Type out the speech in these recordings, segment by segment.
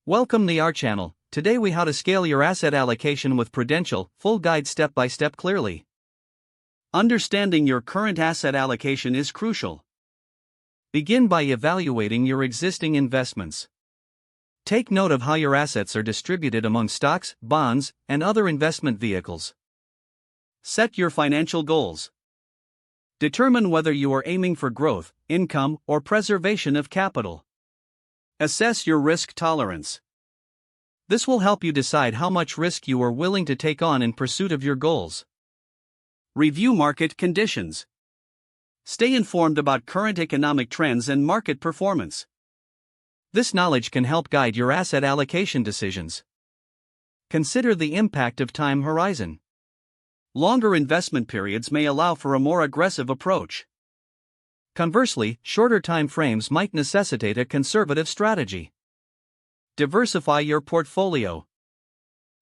Welcome to our channel. Today we how to scale your asset allocation with Prudential, full guide step by step clearly. Understanding your current asset allocation is crucial. Begin by evaluating your existing investments. Take note of how your assets are distributed among stocks, bonds, and other investment vehicles. Set your financial goals. Determine whether you are aiming for growth, income, or preservation of capital. Assess your risk tolerance. This will help you decide how much risk you are willing to take on in pursuit of your goals. Review market conditions. Stay informed about current economic trends and market performance. This knowledge can help guide your asset allocation decisions. Consider the impact of time horizon. Longer investment periods may allow for a more aggressive approach. Conversely, shorter time frames might necessitate a conservative strategy. Diversify your portfolio.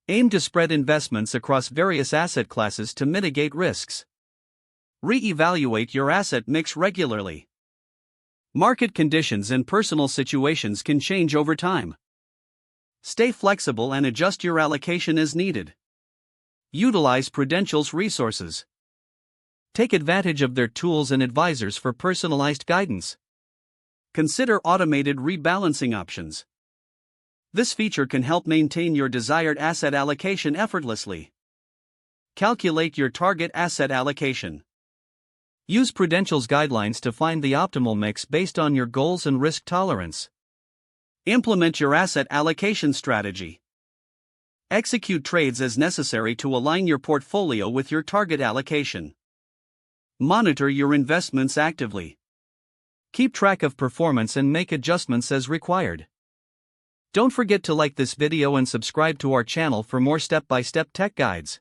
Aim to spread investments across various asset classes to mitigate risks. Re-evaluate your asset mix regularly. Market conditions and personal situations can change over time. Stay flexible and adjust your allocation as needed. Utilize Prudential's resources. Take advantage of their tools and advisors for personalized guidance. Consider automated rebalancing options. This feature can help maintain your desired asset allocation effortlessly. Calculate your target asset allocation. Use Prudential's guidelines to find the optimal mix based on your goals and risk tolerance. Implement your asset allocation strategy. Execute trades as necessary to align your portfolio with your target allocation. Monitor your investments actively. Keep track of performance and make adjustments as required. Don't forget to like this video and subscribe to our channel for more step-by-step tech guides.